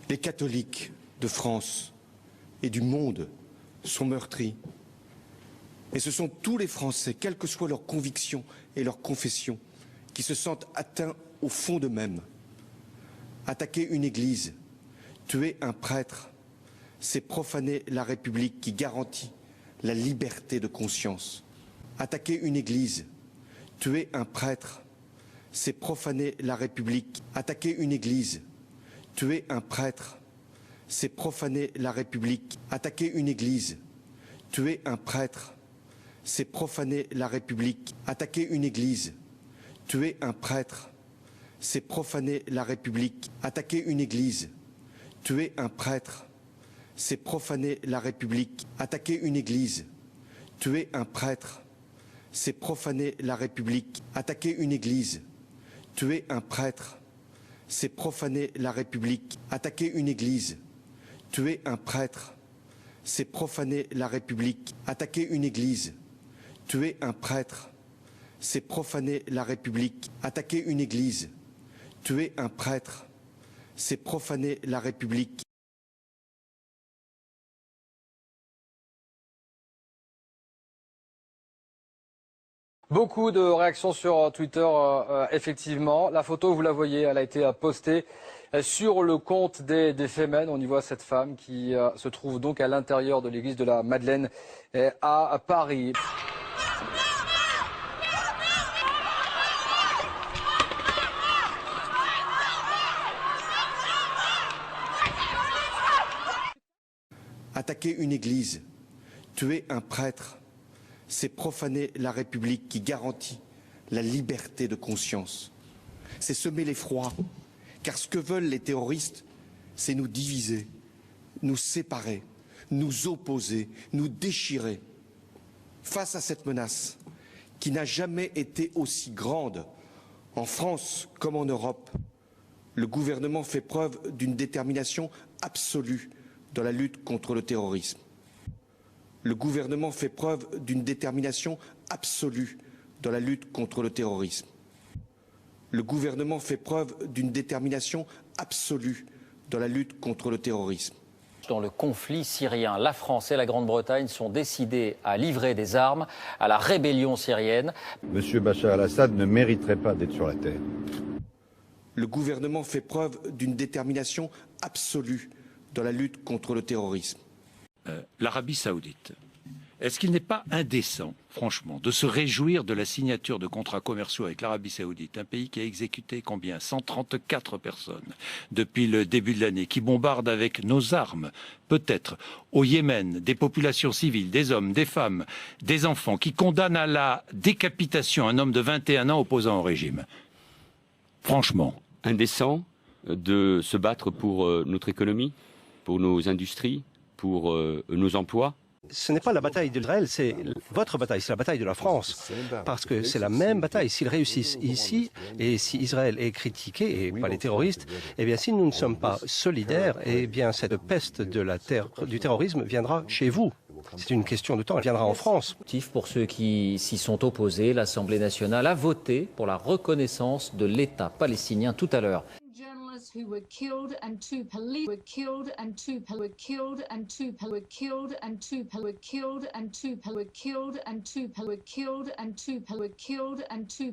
Les catholiques de France et du monde sont meurtris. Et ce sont tous les Français, quelles que soient leurs convictions et leurs confessions, qui se sentent atteints au fond d'eux-mêmes. Attaquer une église, tuer un prêtre, c'est profaner la République qui garantit la liberté de conscience. Attaquer une église, tuer un prêtre, c'est profaner la République. Attaquer une église, tuer un prêtre, c'est profaner la République. Attaquer une église, tuer un prêtre, c'est profaner la République. Attaquer une église, tuer un prêtre, c'est profaner la République. Attaquer une église, tuer un prêtre, c'est profaner la République. Attaquer une église, tuer un prêtre, c'est profaner la République. Attaquer une église, tuer un prêtre, c'est profaner la République. Attaquer une église, tuer un prêtre, c'est profaner la République. Attaquer une église, tuer un prêtre, c'est profaner la République. Attaquer une église, tuer un prêtre, c'est profaner la République. Beaucoup de réactions sur Twitter, effectivement. La photo, vous la voyez, elle a été postée sur le compte des Femen. On y voit cette femme qui se trouve donc à l'intérieur de l'église de la Madeleine à Paris. Attaquer une église, tuer un prêtre, c'est profaner la République qui garantit la liberté de conscience. C'est semer l'effroi, car ce que veulent les terroristes, c'est nous diviser, nous séparer, nous opposer, nous déchirer. Face à cette menace, qui n'a jamais été aussi grande, en France comme en Europe, le gouvernement fait preuve d'une détermination absolue dans la lutte contre le terrorisme. Le gouvernement fait preuve d'une détermination absolue dans la lutte contre le terrorisme. Le gouvernement fait preuve d'une détermination absolue dans la lutte contre le terrorisme. Dans le conflit syrien, la France et la Grande-Bretagne sont décidées à livrer des armes à la rébellion syrienne. Monsieur Bachar al-Assad ne mériterait pas d'être sur la terre. Le gouvernement fait preuve d'une détermination absolue dans la lutte contre le terrorisme. L'Arabie Saoudite. Est-ce qu'il n'est pas indécent, franchement, de se réjouir de la signature de contrats commerciaux avec l'Arabie Saoudite, un pays qui a exécuté combien 134 personnes depuis le début de l'année, qui bombarde avec nos armes, peut-être, au Yémen, des populations civiles, des hommes, des femmes, des enfants, qui condamne à la décapitation un homme de 21 ans opposant au régime. Franchement. Indécent de se battre pour notre économie, pour nos industries, pour nos emplois. Ce n'est pas la bataille d'Israël, c'est votre bataille, c'est la bataille de la France. Parce que c'est la même bataille. S'ils réussissent ici, et si Israël est critiqué, et pas les terroristes, eh bien si nous ne sommes pas solidaires, eh bien cette peste du terrorisme viendra chez vous. C'est une question de temps, elle viendra en France. Pour ceux qui s'y sont opposés, l'Assemblée nationale a voté pour la reconnaissance de l'État palestinien tout à l'heure. Who were killed and two police were killed and two were killed and two were killed and two were killed and two were killed and two were killed and two were killed and two